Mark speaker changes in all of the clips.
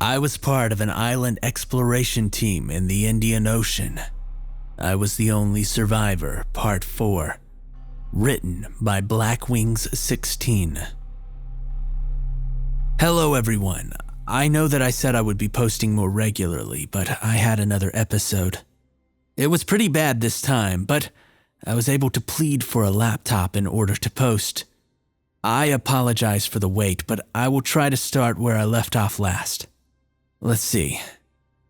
Speaker 1: I was part of an island exploration team in the Indian Ocean. I was the only survivor, Part 4. Written by Blackwings 16. Hello everyone. I know that I said I would be posting more regularly, but I had another episode. It was pretty bad this time, but I was able to plead for a laptop in order to post. I apologize for the wait, but I will try to start where I left off last. Let's see.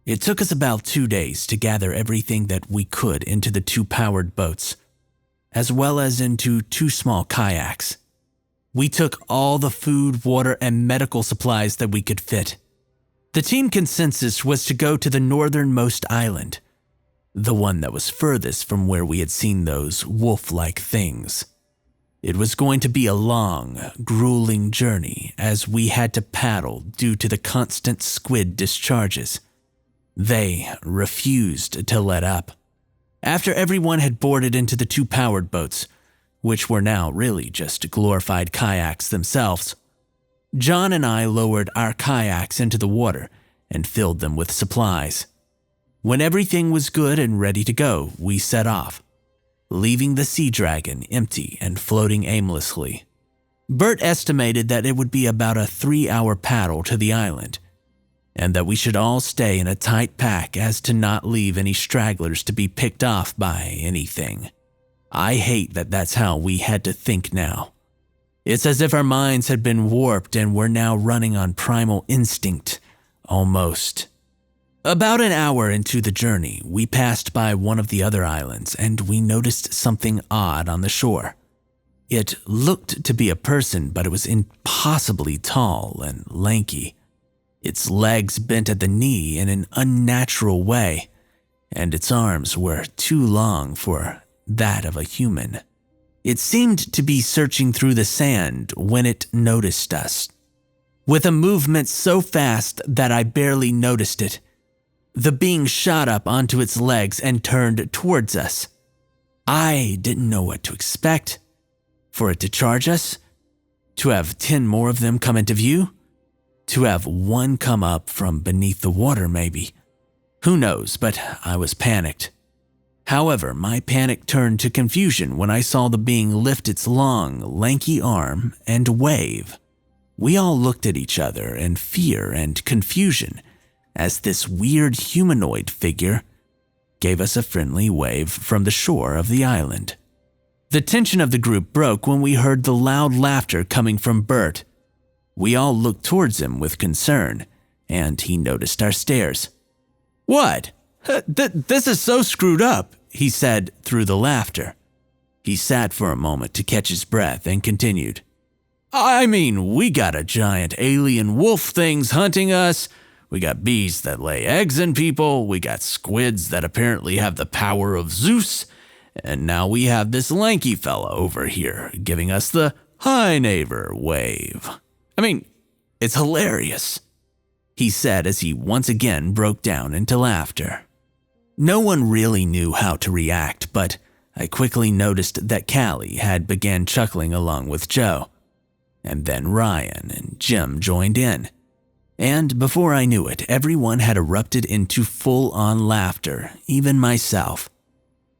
Speaker 1: It took us about 2 days to gather everything that we could into the 2 powered boats, as well as into 2 small kayaks. We took all the food, water, and medical supplies that we could fit. The team consensus was to go to the northernmost island, the one that was furthest from where we had seen those wolf-like things. It was going to be a long, grueling journey as we had to paddle due to the constant squid discharges. They refused to let up. After everyone had boarded into the 2 powered boats, which were now really just glorified kayaks themselves, John and I lowered our kayaks into the water and filled them with supplies. When everything was good and ready to go, we set off, leaving the Sea Dragon empty and floating aimlessly. Bert estimated that it would be about a 3-hour paddle to the island, and that we should all stay in a tight pack as to not leave any stragglers to be picked off by anything. I hate that that's how we had to think now. It's as if our minds had been warped and we're now running on primal instinct, almost. About an hour into the journey, we passed by one of the other islands and we noticed something odd on the shore. It looked to be a person, but it was impossibly tall and lanky. Its legs bent at the knee in an unnatural way, and its arms were too long for that of a human. It seemed to be searching through the sand when it noticed us. With a movement so fast that I barely noticed it, the being shot up onto its legs and turned towards us. I didn't know what to expect. For it to charge us? To have 10 more of them come into view? To have one come up from beneath the water, maybe. Who knows, but I was panicked. However, my panic turned to confusion when I saw the being lift its long, lanky arm and wave. We all looked at each other in fear and confusion as this weird humanoid figure gave us a friendly wave from the shore of the island. The tension of the group broke when we heard the loud laughter coming from Bert. We all looked towards him with concern, and he noticed our stares. "What? This is so screwed up," he said through the laughter. He sat for a moment to catch his breath and continued. "I mean, we got a giant alien wolf things hunting us. We got bees that lay eggs in people. We got squids that apparently have the power of Zeus. And now we have this lanky fella over here giving us the hi neighbor wave. I mean, it's hilarious," he said as he once again broke down into laughter. No one really knew how to react, but I quickly noticed that Callie had began chuckling along with Joe. And then Ryan and Jim joined in. And before I knew it, everyone had erupted into full-on laughter, even myself.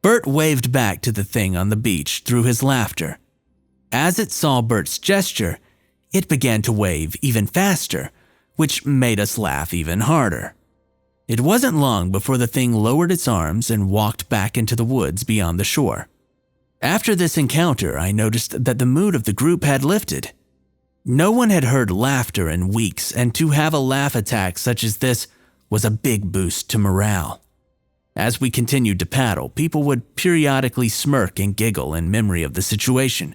Speaker 1: Bert waved back to the thing on the beach through his laughter. As it saw Bert's gesture, it began to wave even faster, which made us laugh even harder. It wasn't long before the thing lowered its arms and walked back into the woods beyond the shore. After this encounter, I noticed that the mood of the group had lifted. No one had heard laughter in weeks, and to have a laugh attack such as this was a big boost to morale. As we continued to paddle, people would periodically smirk and giggle in memory of the situation,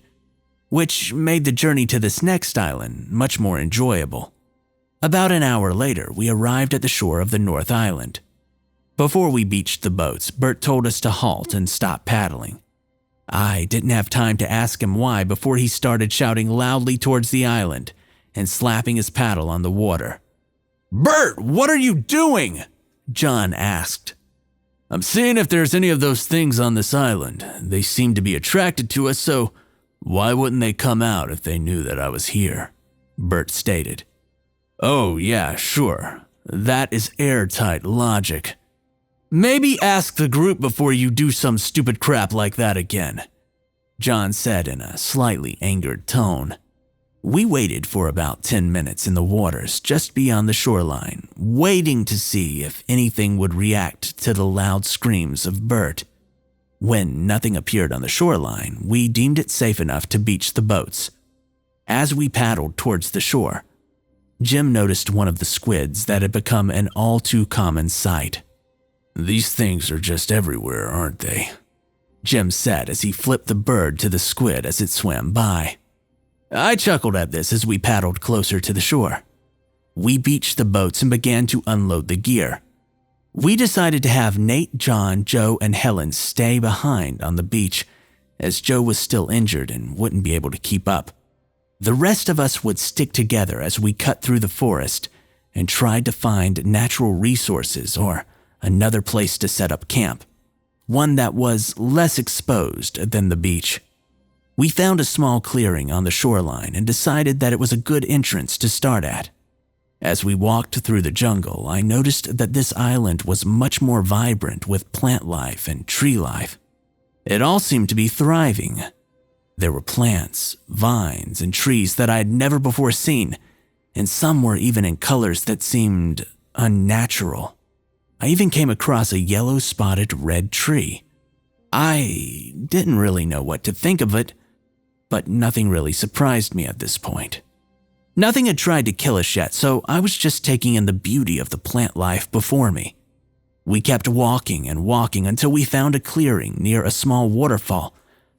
Speaker 1: which made the journey to this next island much more enjoyable. About an hour later, we arrived at the shore of the North Island. Before we beached the boats, Bert told us to halt and stop paddling. I didn't have time to ask him why before he started shouting loudly towards the island and slapping his paddle on the water. "Bert, what are you doing?" John asked. "I'm seeing if there's any of those things on this island. They seem to be attracted to us, so why wouldn't they come out if they knew that I was here?" Bert stated. "Oh, yeah, sure. That is airtight logic. Maybe ask the group before you do some stupid crap like that again, John said in a slightly angered tone. We waited for about 10 minutes in the waters just beyond the shoreline, waiting to see if anything would react to the loud screams of Bert. When nothing appeared on the shoreline, we deemed it safe enough to beach the boats. As we paddled towards the shore, Jim noticed one of the squids that had become an all too common sight. "These things are just everywhere, aren't they?" Jim said as he flipped the bird to the squid as it swam by. I chuckled at this as we paddled closer to the shore. We beached the boats and began to unload the gear. We decided to have Nate, John, Joe, and Helen stay behind on the beach, as Joe was still injured and wouldn't be able to keep up. The rest of us would stick together as we cut through the forest and tried to find natural resources or another place to set up camp, one that was less exposed than the beach. We found a small clearing on the shoreline and decided that it was a good entrance to start at. As we walked through the jungle, I noticed that this island was much more vibrant with plant life and tree life. It all seemed to be thriving. There were plants, vines, and trees that I had never before seen, and some were even in colors that seemed unnatural. I even came across a yellow-spotted red tree. I didn't really know what to think of it, but nothing really surprised me at this point. Nothing had tried to kill us yet, so I was just taking in the beauty of the plant life before me. We kept walking and walking until we found a clearing near a small waterfall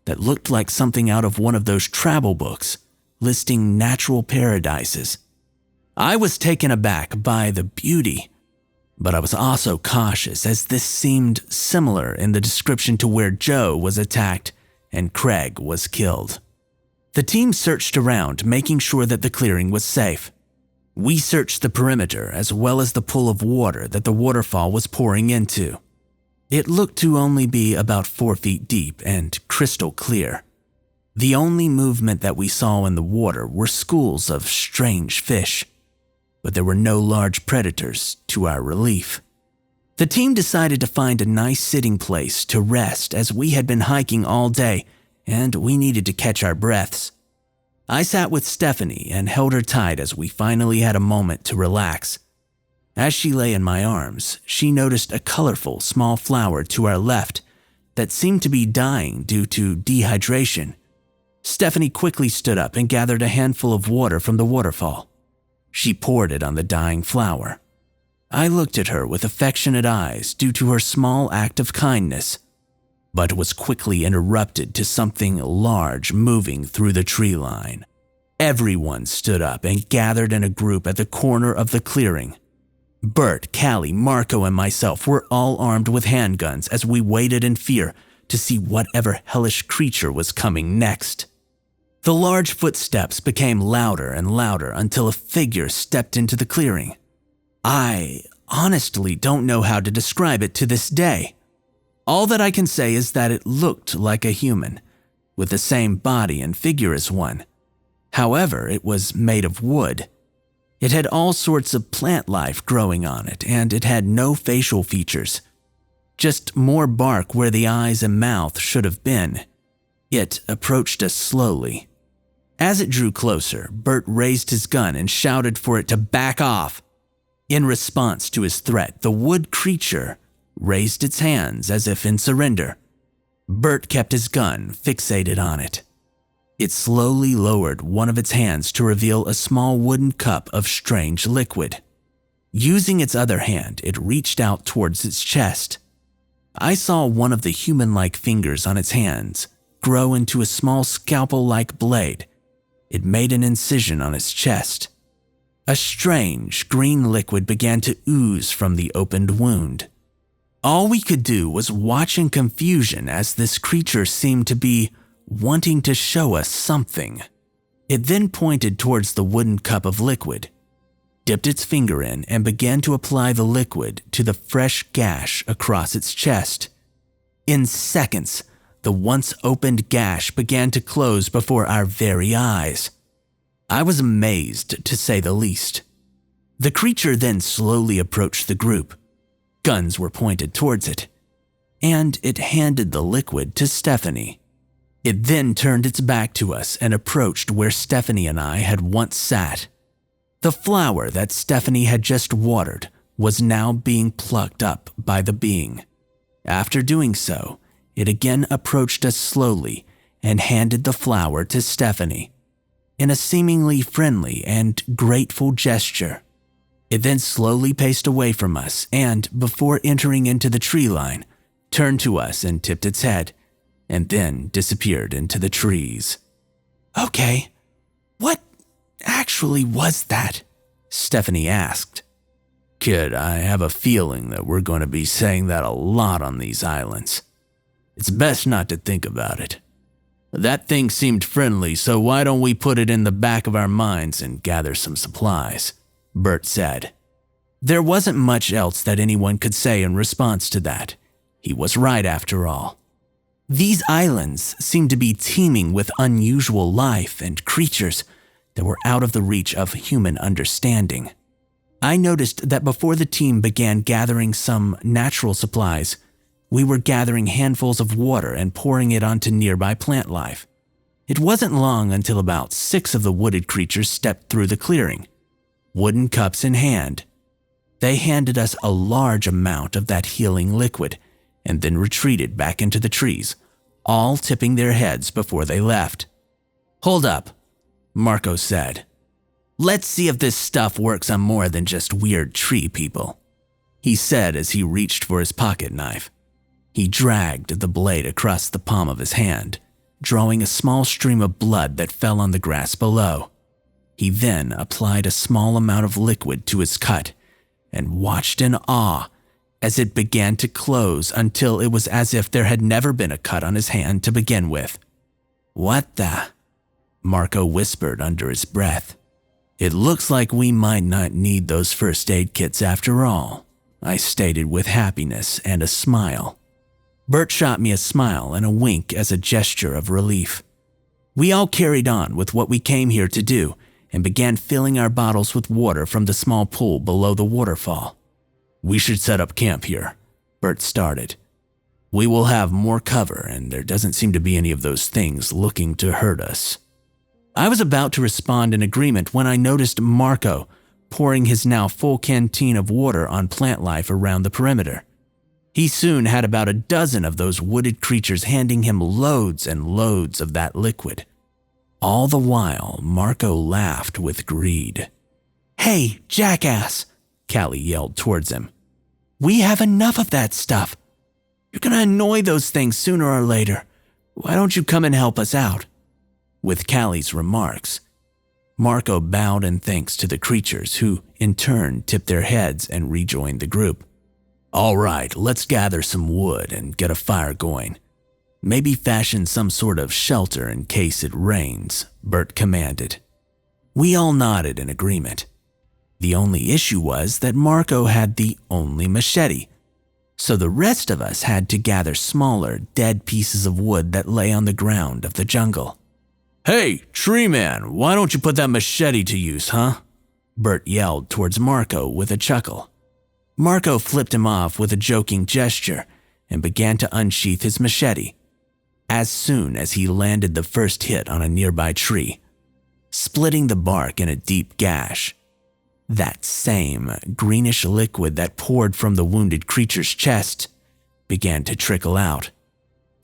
Speaker 1: that looked like something out of one of those travel books listing natural paradises. I was taken aback by the beauty, but I was also cautious as this seemed similar in the description to where Joe was attacked and Craig was killed. The team searched around, making sure that the clearing was safe. We searched the perimeter as well as the pool of water that the waterfall was pouring into. It looked to only be about 4 feet deep and crystal clear. The only movement that we saw in the water were schools of strange fish, but there were no large predators to our relief. The team decided to find a nice sitting place to rest as we had been hiking all day and we needed to catch our breaths. I sat with Stephanie and held her tight as we finally had a moment to relax. As she lay in my arms, she noticed a colorful small flower to our left that seemed to be dying due to dehydration. Stephanie quickly stood up and gathered a handful of water from the waterfall. She poured it on the dying flower. I looked at her with affectionate eyes due to her small act of kindness, but was quickly interrupted to something large moving through the tree line. Everyone stood up and gathered in a group at the corner of the clearing. Bert, Callie, Marco, and myself were all armed with handguns as we waited in fear to see whatever hellish creature was coming next. The large footsteps became louder and louder until a figure stepped into the clearing. I honestly don't know how to describe it to this day. All that I can say is that it looked like a human, with the same body and figure as one. However, it was made of wood. It had all sorts of plant life growing on it, and it had no facial features. Just more bark where the eyes and mouth should have been. It approached us slowly. As it drew closer, Bert raised his gun and shouted for it to back off. In response to his threat, the wood creature raised its hands as if in surrender. Bert kept his gun fixated on it. It slowly lowered one of its hands to reveal a small wooden cup of strange liquid. Using its other hand, it reached out towards its chest. I saw one of the human-like fingers on its hands grow into a small scalpel-like blade. It made an incision on its chest. A strange green liquid began to ooze from the opened wound. All we could do was watch in confusion as this creature seemed to be wanting to show us something. It then pointed towards the wooden cup of liquid, dipped its finger in, and began to apply the liquid to the fresh gash across its chest. In seconds, the once opened gash began to close before our very eyes. I was amazed, to say the least. The creature then slowly approached the group. Guns were pointed towards it, and it handed the liquid to Stephanie. It then turned its back to us and approached where Stephanie and I had once sat. The flower that Stephanie had just watered was now being plucked up by the being. After doing so, it again approached us slowly and handed the flower to Stephanie in a seemingly friendly and grateful gesture. It then slowly paced away from us and, before entering into the tree line, turned to us and tipped its head, and then disappeared into the trees. "Okay, what actually was that?" Stephanie asked. "Kid, I have a feeling that we're going to be saying that a lot on these islands. It's best not to think about it. That thing seemed friendly, so why don't we put it in the back of our minds and gather some supplies," Bert said. There wasn't much else that anyone could say in response to that. He was right after all. These islands seemed to be teeming with unusual life and creatures that were out of the reach of human understanding. I noticed that before the team began gathering some natural supplies, we were gathering handfuls of water and pouring it onto nearby plant life. It wasn't long until about 6 of the wooded creatures stepped through the clearing, wooden cups in hand. They handed us a large amount of that healing liquid and then retreated back into the trees, all tipping their heads before they left. "Hold up," Marco said. "Let's see if this stuff works on more than just weird tree people," he said as he reached for his pocket knife. He dragged the blade across the palm of his hand, drawing a small stream of blood that fell on the grass below. He then applied a small amount of liquid to his cut and watched in awe as it began to close until it was as if there had never been a cut on his hand to begin with. "What the?" Marco whispered under his breath. "It looks like we might not need those first aid kits after all," I stated with happiness and a smile. Bert shot me a smile and a wink as a gesture of relief. We all carried on with what we came here to do and began filling our bottles with water from the small pool below the waterfall. "We should set up camp here," Bert started. "We will have more cover and there doesn't seem to be any of those things looking to hurt us." I was about to respond in agreement when I noticed Marco pouring his now full canteen of water on plant life around the perimeter. He soon had about a dozen of those wooded creatures handing him loads and loads of that liquid. All the while, Marco laughed with greed. "Hey, jackass!" Callie yelled towards him. "We have enough of that stuff. You're gonna annoy those things sooner or later. Why don't you come and help us out?" With Callie's remarks, Marco bowed in thanks to the creatures who, in turn, tipped their heads and rejoined the group. "All right, let's gather some wood and get a fire going. Maybe fashion some sort of shelter in case it rains," Bert commanded. We all nodded in agreement. The only issue was that Marco had the only machete, so the rest of us had to gather smaller, dead pieces of wood that lay on the ground of the jungle. "Hey, tree man, why don't you put that machete to use, huh?" Bert yelled towards Marco with a chuckle. Marco flipped him off with a joking gesture and began to unsheath his machete as soon as he landed the first hit on a nearby tree, splitting the bark in a deep gash. That same greenish liquid that poured from the wounded creature's chest began to trickle out.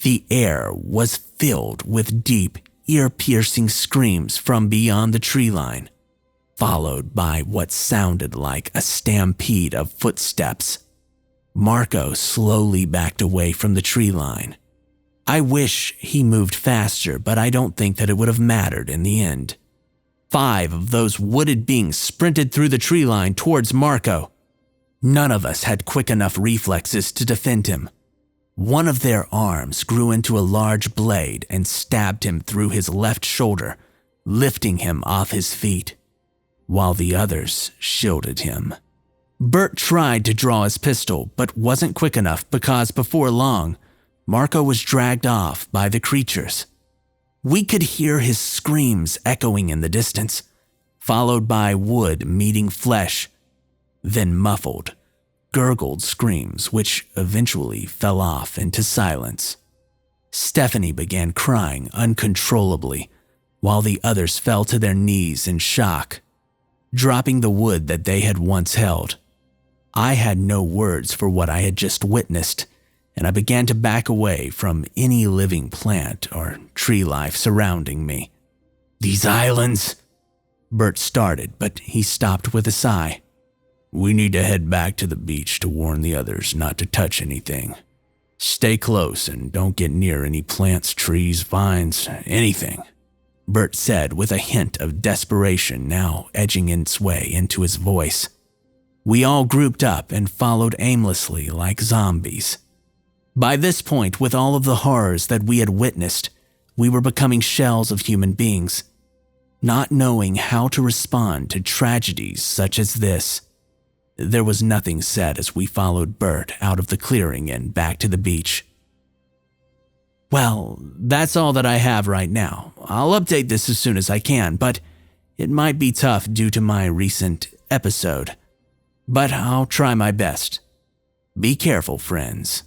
Speaker 1: The air was filled with deep, ear-piercing screams from beyond the tree line, followed by what sounded like a stampede of footsteps. Marco slowly backed away from the tree line. I wish he moved faster, but I don't think that it would have mattered in the end. 5 of those wooded beings sprinted through the tree line towards Marco. None of us had quick enough reflexes to defend him. One of their arms grew into a large blade and stabbed him through his left shoulder, lifting him off his feet, while the others shielded him. Bert tried to draw his pistol, but wasn't quick enough because before long, Marco was dragged off by the creatures. We could hear his screams echoing in the distance, followed by wood meeting flesh then muffled, gurgled screams which eventually fell off into silence. Stephanie began crying uncontrollably, while the others fell to their knees in shock, dropping the wood that they had once held. I had no words for what I had just witnessed, and I began to back away from any living plant or tree life surrounding me. "These islands," Bert started, but he stopped with a sigh. "We need to head back to the beach to warn the others not to touch anything. Stay close and don't get near any plants, trees, vines, anything," Bert said with a hint of desperation now edging its way into his voice. We all grouped up and followed aimlessly like zombies. By this point, with all of the horrors that we had witnessed, we were becoming shells of human beings, not knowing how to respond to tragedies such as this. There was nothing said as we followed Bert out of the clearing and back to the beach. Well, that's all that I have right now. I'll update this as soon as I can, but it might be tough due to my recent episode. But I'll try my best. Be careful, friends.